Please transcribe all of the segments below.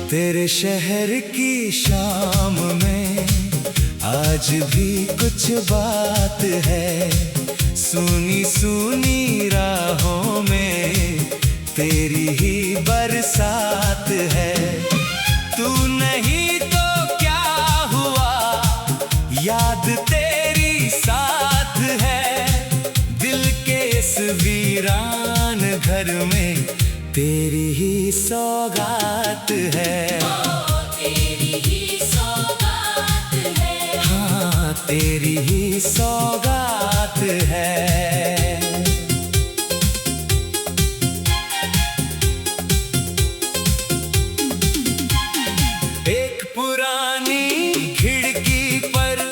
तेरे शहर की शाम में आज भी कुछ बात है, सुनी सुनी राहों में तेरी ही बरसात है। तू नहीं तो क्या हुआ, याद तेरी साथ है, दिल के इस वीरान घर में तेरी ही सौगात है। तेरी ही सौगात है। हाँ, तेरी ही सौगात है। एक पुरानी खिड़की पर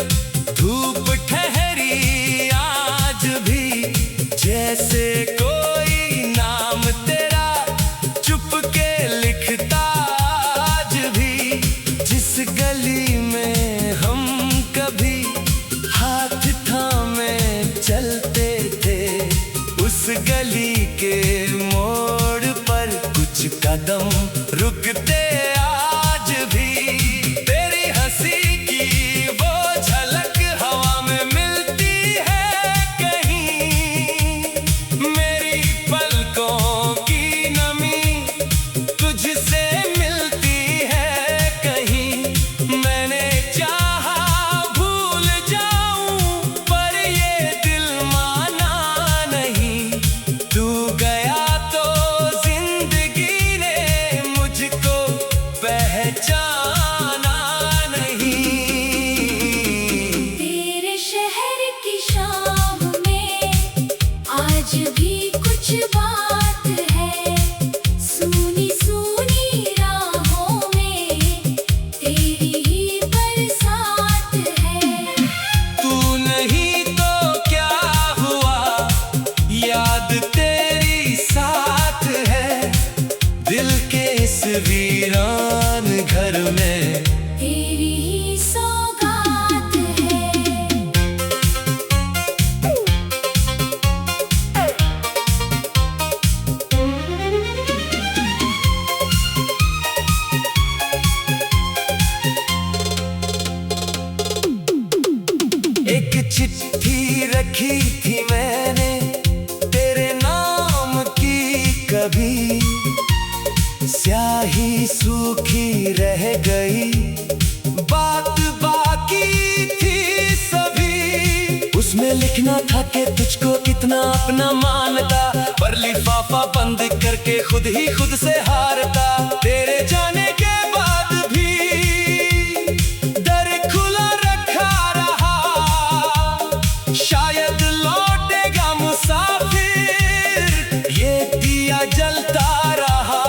धूप ठहरी आज भी, जैसे कोई नाम तेरा चुपके लिखता आज भी। जिस गली में हम कभी हाथ थामे चलते थे, उस गली के मोड़ पर कुछ कदम रुकते आज भी। तेरी हंसी की वो झलक हवा में मिलती है कहीं, मेरी पलकों की नमी तुझसे मिलती है कहीं। मैंने चाहा भूल जाऊं पर ये दिल माना नहीं, तू गया तो जिंदगी ने मुझको पहचाना नहीं। तेरे शहर की शाम में आज भी कुछ बात है, सुनी सुनी राहों में तेरी ही बरसात है। तू नहीं तो क्या हुआ, याद तेरी साथ है, दिल के इस वीरान घर में तेरी ही सौगात है। एक चिट्ठी रखी थी मैंने तेरे नाम की, कभी स्याही सूखी रह गई, बात बाकी थी सभी। उसमें लिखना था कि तुझको कितना अपना मानता, पर लिफाफा बंद करके खुद ही खुद से हारता। तेरे जाने के बाद भी दर खुला रखा रहा, शायद लौटेगा मुसाफिर, ये दिया जलता रहा।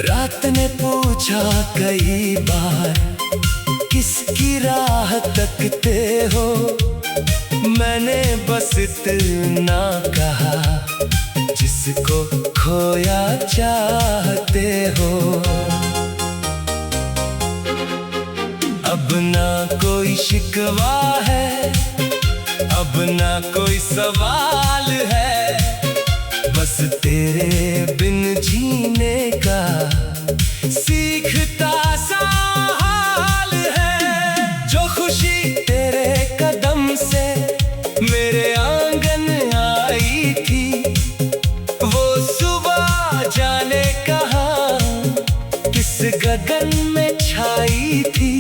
रात ने पूछा कई बार, किसकी राह तकते हो, मैंने बस इतना कहा, जिसको खोया चाहते हो। अब ना कोई शिकवा है, अब ना कोई सवाल है, बस तेरे बिन जीने का सीखता सा हाल है। जो खुशी तेरे कदम से मेरे आंगन आई थी, वो सुबह जाने कहाँ किस गगन में छाई थी।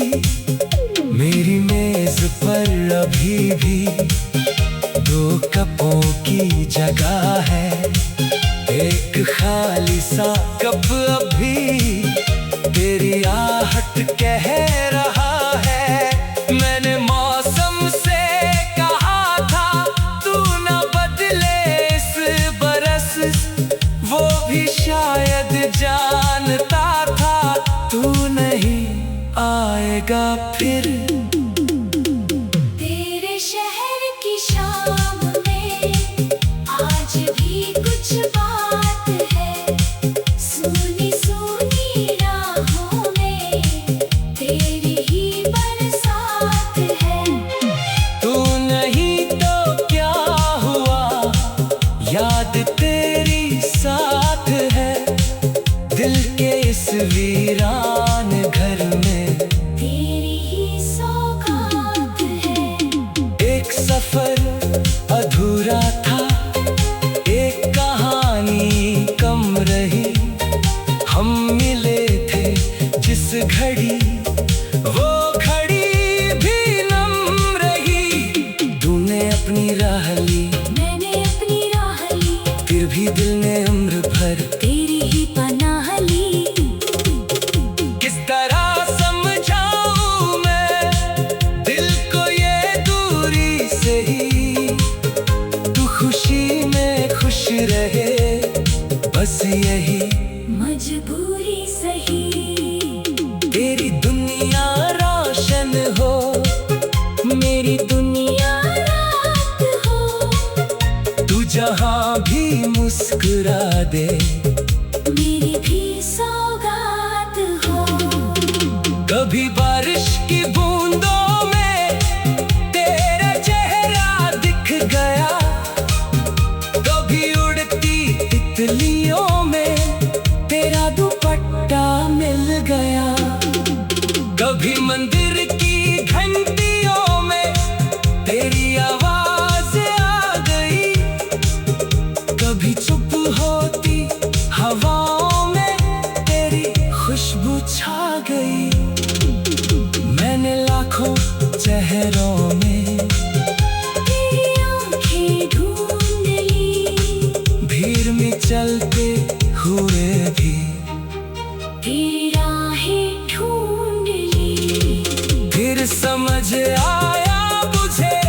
मेरी मेज पर अभी भी दो कपों की जगह है, एक खाली सा कप अभी तेरी आहट कह रहा है। मैंने मौसम से कहा था, तू न बदले इस बरस आएगा फिर। तेरे शहर की शाम में आज भी कुछ बात है, सुनी सुनी राहों में तेरी ही बरसात है। तू नहीं तो क्या हुआ, याद तेरी साथ है, दिल के इस वीरान घर में तेरी ही सौगात है। एक सफर अधूरा था, एक कहानी कम रही, हम मिले थे जिस घड़ी, वो घड़ी भी नम रही। तूने अपनी राह ली, मैंने अपनी राह ली, फिर भी दिल ने उम्र भर तेरी ही पनाह ली। किस तरह समझाऊं मैं दिल को ये दूरी से ही, तू खुशी में खुश रहे बस यही मजबूरी सही, तेरी दुनिया रोशन हो, मेरी दुनिया रात हो। तू जहां भी मुस्कुरा दे, मेरी भी सौगात हो। कभी बारिश की बूंदों में तेरा चेहरा दिख गया, कभी उड़ती तितलियों में तेरा दुपट्टा मिल गया, कभी मंदिर की घंटियों में तेरी आवाज आ गई, कभी चुप होती हवाओं में तेरी खुशबू छा गई। मैंने लाखों चेहरों में तेरी आंखें ढूंढ ली, भीड़ में चलते हुए भी तेरी राहें ढूंढ ली। फिर समझ आया मुझे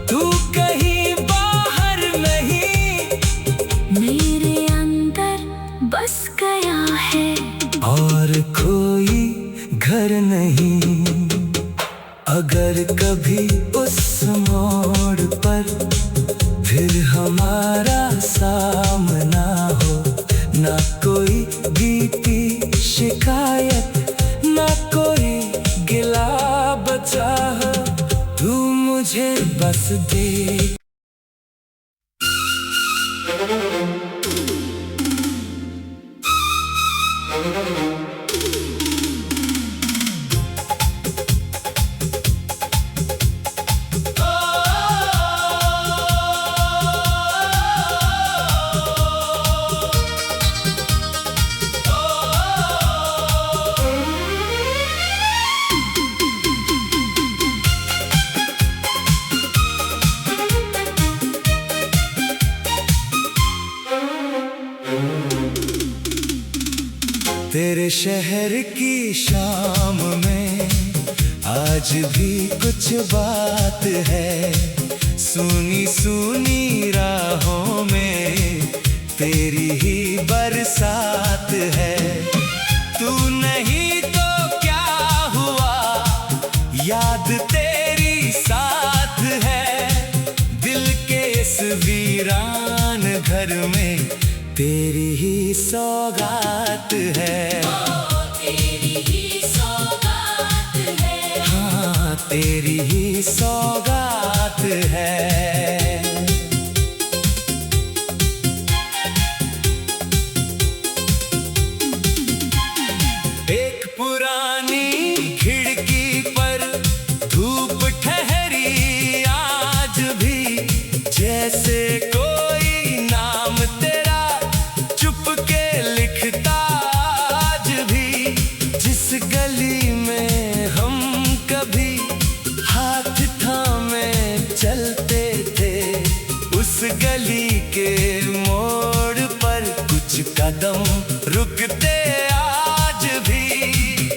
तू कहीं बाहर नहीं, मेरे अंदर बस गया है और कोई घर नहीं। अगर कभी उस मोड़ पर फिर हमारा सामना हो, ना कोई बीती शिकायत, ना कोई गिला बचा हो, तू मुझे बस देख। तेरे शहर की शाम में आज भी कुछ बात है, सुनी सुनी राहों में तेरी ही बरसात है। तू नहीं तो क्या हुआ, याद तेरी साथ है, दिल के इस वीरान घर में तेरी ही सौगात है। तेरी ही सौगात है। हाँ तेरी ही सौगात है। एक पुरानी खिड़की पर धूप ठहरी आज भी, जैसे कोई नाम तेरा चुपके लिखता आज भी। जिस गली में हम कभी हाथ थामे चलते थे, उस गली के मोड़ पर कुछ कदम रुकते आज भी।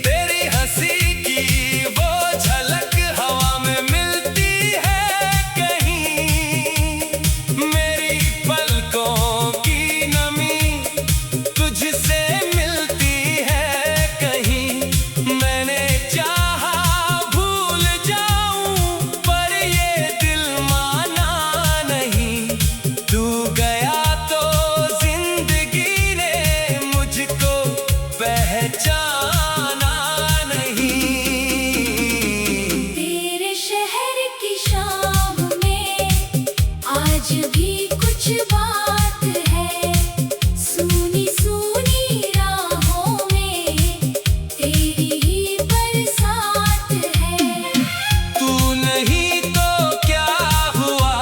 तेरी हंसी की वो झलक हवा में मिलती है कहीं, मेरी पलकों की नमी तुझसे मिलती है कहीं। मैंने चाहा आज भी कुछ बात है, सुनी सुनी राहों में तेरी ही बरसात है। तू नहीं तो क्या हुआ,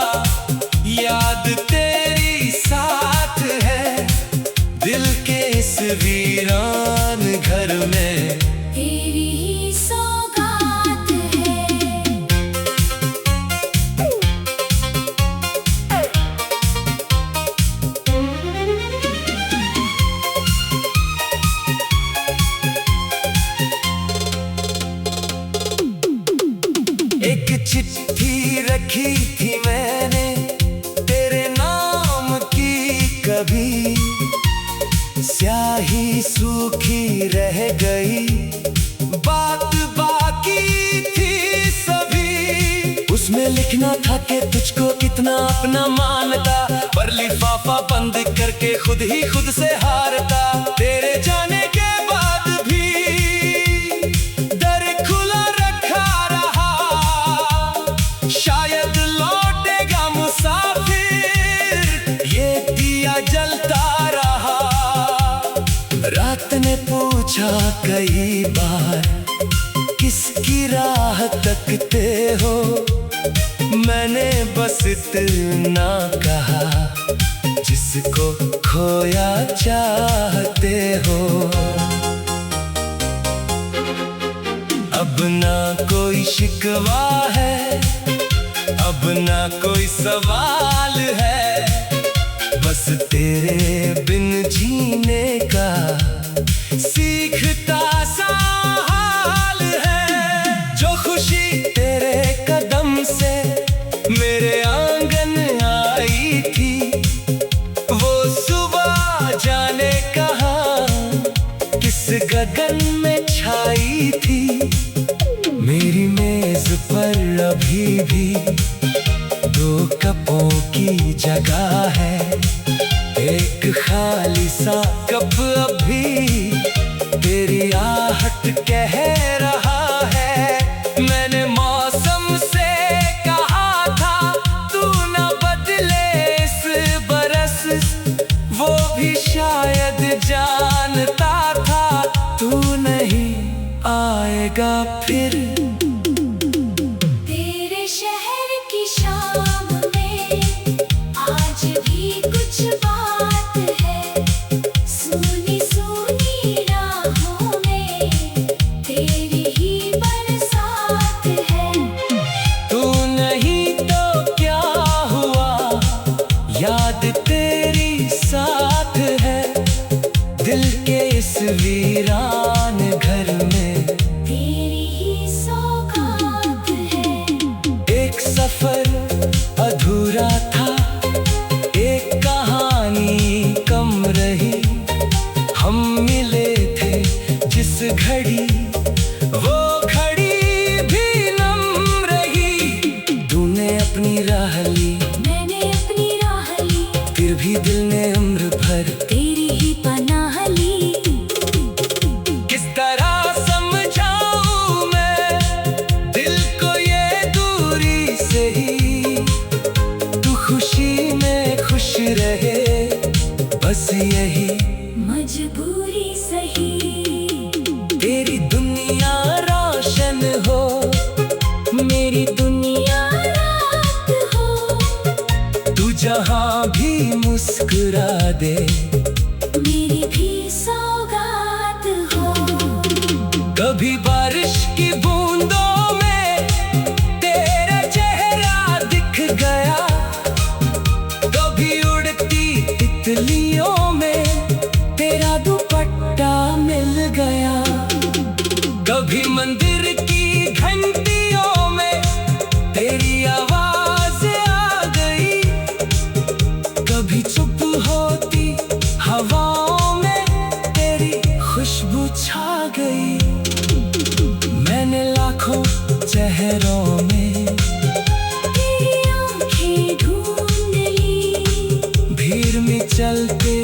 याद तेरी साथ है, दिल के इस वीरान घर में तेरी ही सौगात है। एक चिट्ठी रखी थी मैंने तेरे नाम की, कभी स्याही सूखी रह गई, बात बाकी थी सभी। उसमें लिखना था कि तुझको कितना अपना मानता, पर लिफाफा बंद करके खुद ही खुद से हारता। तेरे जाने के बाद भी दर खुला रखा रहा, शायद लौटेगा मुसाफिर, ये दिया जलता रहा। रात ने पूछा कई बार, किसकी राह तकते हो, मैंने बस इतना कहा, जिसको खोया चाहते हो। अब ना कोई शिकवा है, अब ना कोई सवाल है, बस तेरे बिन जीने का सीखता सा हाल है। जो खुशी तेरे कदम से मेरे आंगन आई थी, वो सुबह जाने कहाँ किस गगन में छाई थी। मेरी मेज पर अभी भी 2 कपों की जगह है, एक खाली सा कप अभी तेरी आहट कह रहा है। मैंने मौसम से कहा था तू न बदले इस बरस, वो भी शायद जानता था तू नहीं आएगा फिर। तेरे शहर की शाम में आज भी कुछ बात है, सुनी सुनी राहों में तेरी ही बरसात है। तू नहीं तो क्या हुआ, याद तेरी साथ है, दिल के इस वीरान घर में तेरी ही सौगात है। एक सफर अधूरा था, एक कहानी कम रही, हम मिले थे जिस घड़ी, वो घड़ी भी नम रही। तूने अपनी राह ली, मैंने अपनी राह ली, फिर भी दिल ने उम्र भर तेरी ही पनाह ली। किस तरह समझाऊं मैं दिल को ये दूरी से ही, तू खुशी में खुश रहे, बस यही मजबूरी सही। तेरी दुनिया रोशन हो, मेरी दुनिया रात हो, तू जहां भी मुस्कुरा दे, मेरी भी सौगात हो। कभी बारिश की बूंदों में तेरा चेहरा दिख गया, कभी उड़ती तितलियों में तेरा दुपट्टा मिल गया, कभी मंदिर की घंटियों में तेरी आवाज आ गई, कभी चुप होती हवाओं में तेरी खुशबू छा गई। मैंने लाखों चेहरों में तेरी आंखें ढूंढ ली, भीड़ में चलते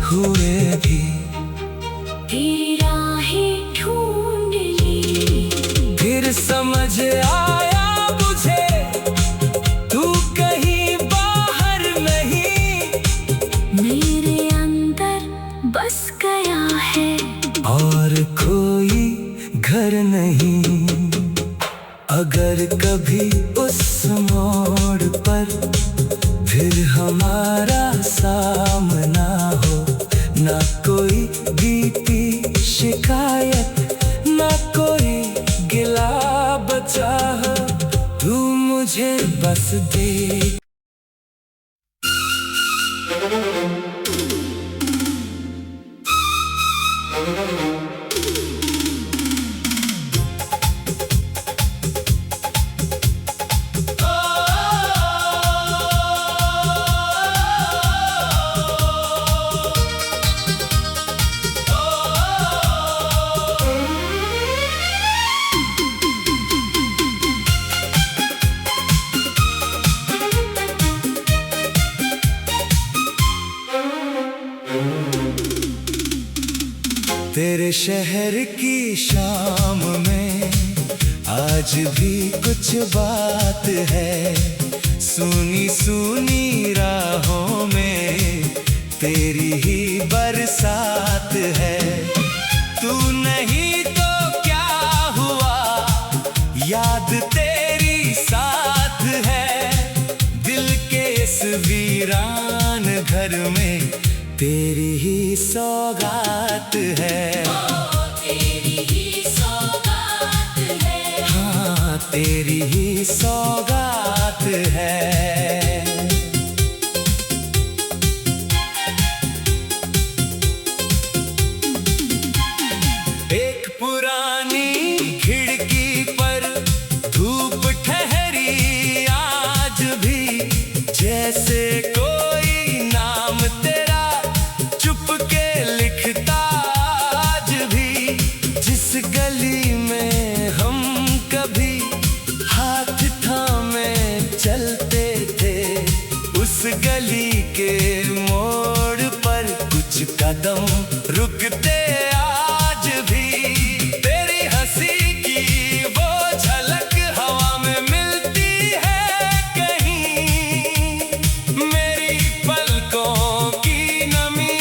हुए भी तेरी राहें ढूंढ ली। फिर समझ आया मुझे, तू कहीं बाहर हमारा सामना हो, ना कोई बीती शिकायत, ना कोई गिला बचा हो, तू मुझे बस देख। तेरे शहर की शाम में आज भी कुछ बात है, सुनी सुनी राहों में तेरी ही बरसात है। तू नहीं तो क्या हुआ, याद तेरी साथ है, दिल के इस वीरान घर में तेरी ही सौगात है। तेरी ही सौगात है। हाँ, तेरी ही सौगात है। एक पुरानी खिड़की पर धूप ठहरी आज भी, जैसे कोई नाम तेरा चुपके लिखता आज भी। जिस गली में हम कभी हाथ थामे चलते थे, उस गली के मोड़ पर कुछ कदम रुकते आज भी। तेरी हंसी की वो झलक हवा में मिलती है कहीं, मेरी पलकों की नमी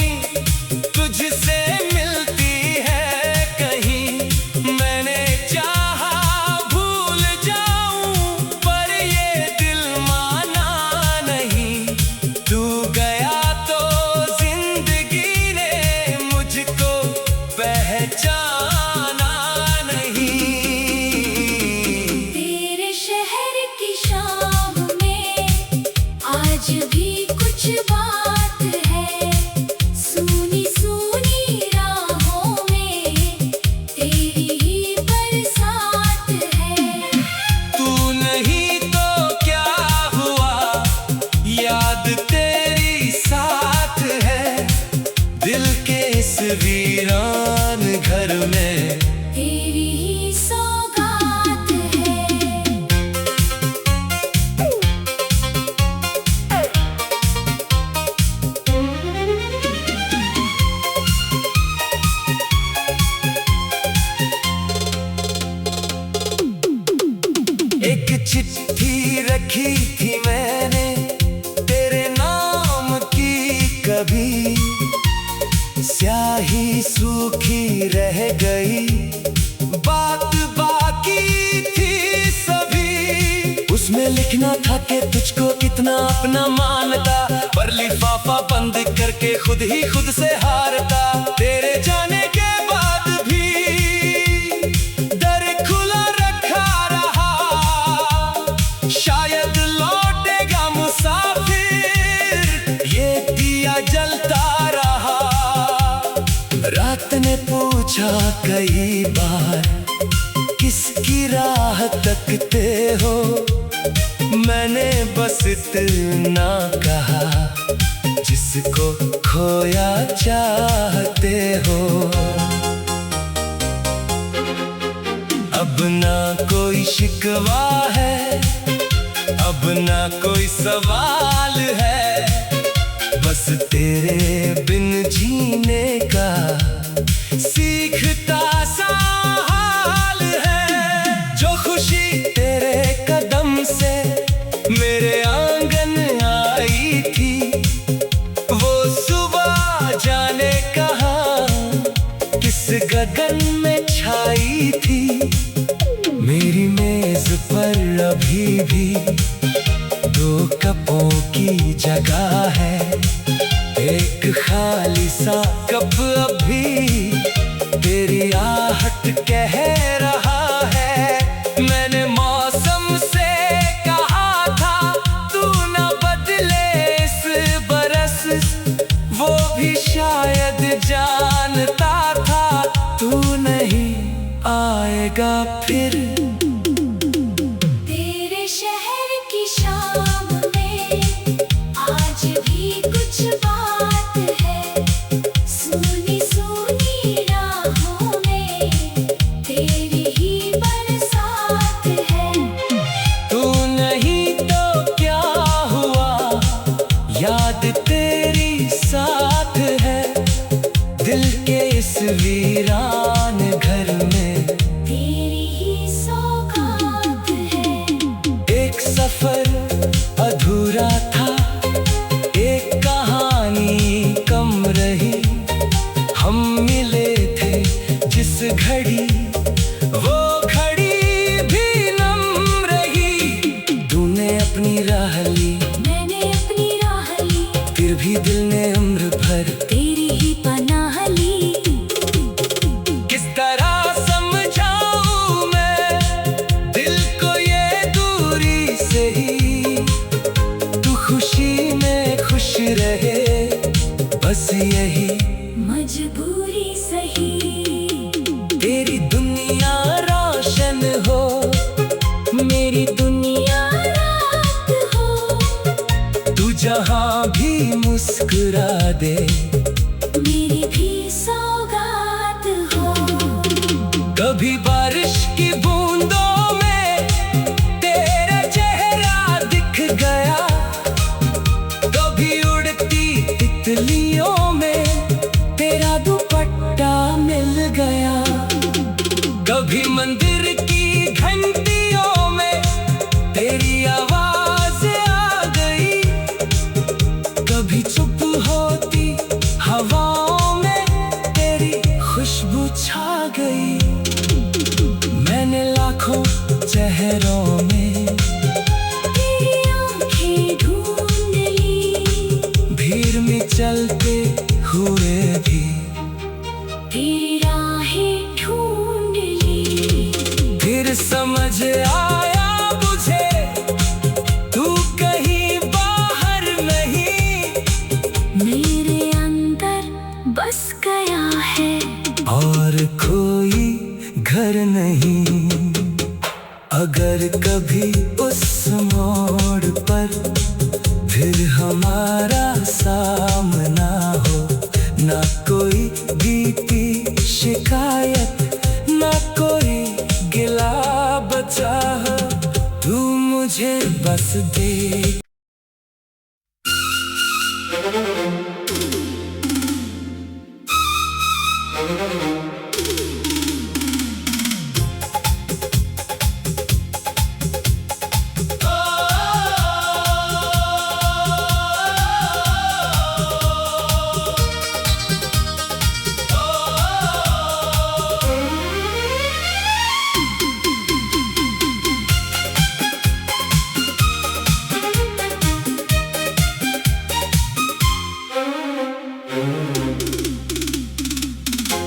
तुझसे मिलती है कहीं। मैंने चाहा भूल जाऊं पर ये दिल माना नहीं, तू गया तो जिंदगी ने मुझको पहचाना नहीं। तेरे शहर की शाम में आज भी कुछ बात है, सुनी सुनी राहों में तेरी ही बरसात है। तू नहीं तो क्या हुआ, याद तेरी साथ है, दिल के इस वीरान घर में तेरी ही सौगात है। एक चिट्ठी रखी थी मैंने तेरे नाम की, कभी स्याही सूखी रह गई, बात बाकी थी सभी। उसमें लिखना था कि तुझको कितना अपना मानता, पर लिफाफा बंद करके खुद ही खुद से हारता। तेरे जाने के बाद भी दर खुला रखा रहा, शायद लौटेगा मुसाफिर, ये दिया जलता रहा। रात ने पूछा कई बार, किसकी राह तकते हो, मैंने बस इतना कहा, जिसको खोया चाहते हो। अब ना कोई शिकवा है, अब ना कोई सवाल है, बस तेरे बिन जीने का सीखता सा हाल है। जो खुशी तेरे कदम से मेरे आंगन आई थी, वो सुबह जाने कहाँ किस गगन में छाई थी। मेरी मेज पर अभी भी 2 कपों की है। एक खाली सा कप अभी तेरी आहट कह रहा है। मैंने मौसम से कहा था तू न बदले इस बरस, वो भी शायद जानता था तू नहीं आएगा फिर। तेरे शहर की शाम में आज भी कुछ बात है। सूनी सूनी राहों में तेरी ही बरसात है। तू नहीं तो क्या हुआ, याद तेरी साथ है। दिल के इस वीरान घर में तेरी ही सौगात है। एक सफर अधूरा था, एक कहानी कम रही। हम मिले थे जिस घड़ी, वो घड़ी भी नम रही। तूने अपनी राह ली, मैंने अपनी राह ली, फिर भी दिल ने उम्र भर तेरी ही पनाह ली। किस तरह समझाऊं मैं दिल को ये दूरी से ही। तू खुशी में खुश रहे, बस यही मजबूरी सही। तेरी दुनिया रोशन हो, मेरी दुनिया रात हो, तू जहां भी मुस्कुरा दे। मेरी भी सौगात हो। कभी बारिश की बूंदों में तेरा चेहरा दिख गया, कभी उड़ती तितलियों में तेरा दुपट्टा मिल गया। कभी मंदिर की घंटियों में तेरी आवाज आ गई, कभी चुप होती हवाओं में तेरी खुशबू छा गई। मैंने लाखों चेहरों में तेरी आंखें ढूंढ ली, भीड़ में चलते हुए भी तेरी राहें ढूंढ ली। फिर समझ आया मुझे तू कहीं बाहर नहीं, मेरे अंदर बस गया है और कोई घर नहीं। अगर कभी उस मोड़ पर फिर हमारा सामना हो, ना कोई बीती शिकायत, ना कोई गिला बचा हो, तू मुझे बस देख।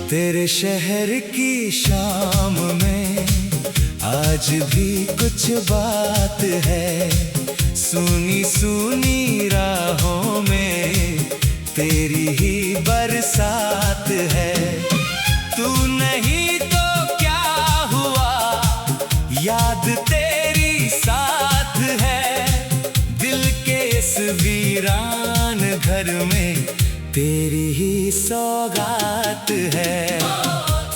तेरे शहर की शाम में आज भी कुछ बात है। सुनी सुनी राहों में तेरी ही बरसात है। तू नहीं तो क्या हुआ, याद तेरी साथ है। दिल के इस वीरान घर में तेरी ही सौगात है।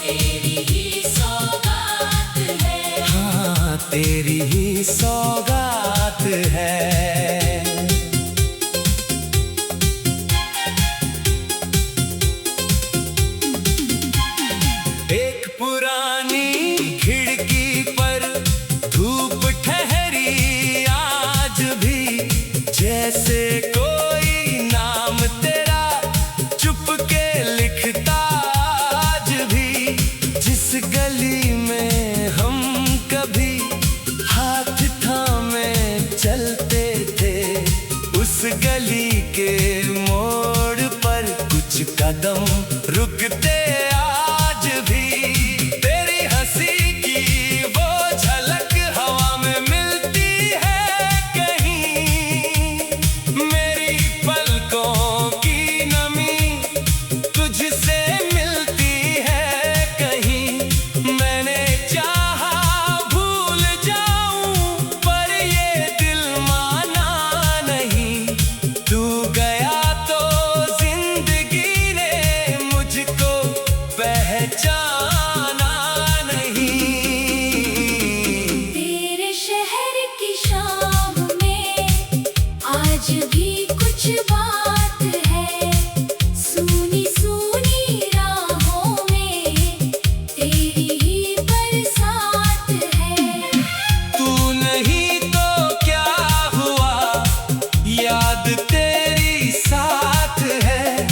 तेरी ही सौगात है। हाँ, तेरी ही सौगात है। एक पुरानी खिड़की पर धूप ठहरी आज भी, जैसे कोई नाम तेरा चुपके लिखता आज भी। जिस गली में हम कभी हाथ थामे चलते थे, रुकते आज भी। तेरी हंसी की वो झलक हवा में मिलती है कहीं, मेरी पलकों की नमी तुझसे मिलती है कहीं। मैंने चाहा भूल जाऊं पर ये दिल माना नहीं, तू गया तो जिंदगी ने मुझको पहचाना नहीं। तेरे शहर की शाम में आज भी कुछ बात है, सुनी सुनी राहों में तेरी ही बरसात है। तू नहीं तो क्या हुआ, याद तेरी साथ है,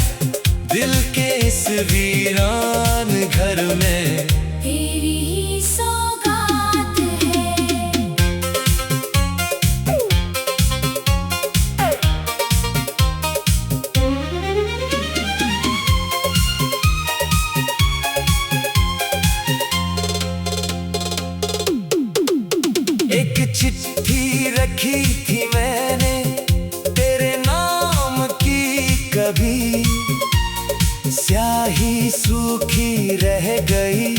दिल के इस वीरान घर में तेरी ही सौगात है। एक चिट्ठी रखी थी मैंने तेरे नाम की, कभी स्याही सूखी रह गई,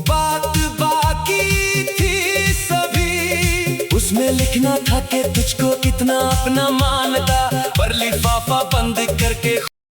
बात बाकी थी सभी। उसमें लिखना था कि तुझको कितना अपना मानता, पर लिफाफा बंद करके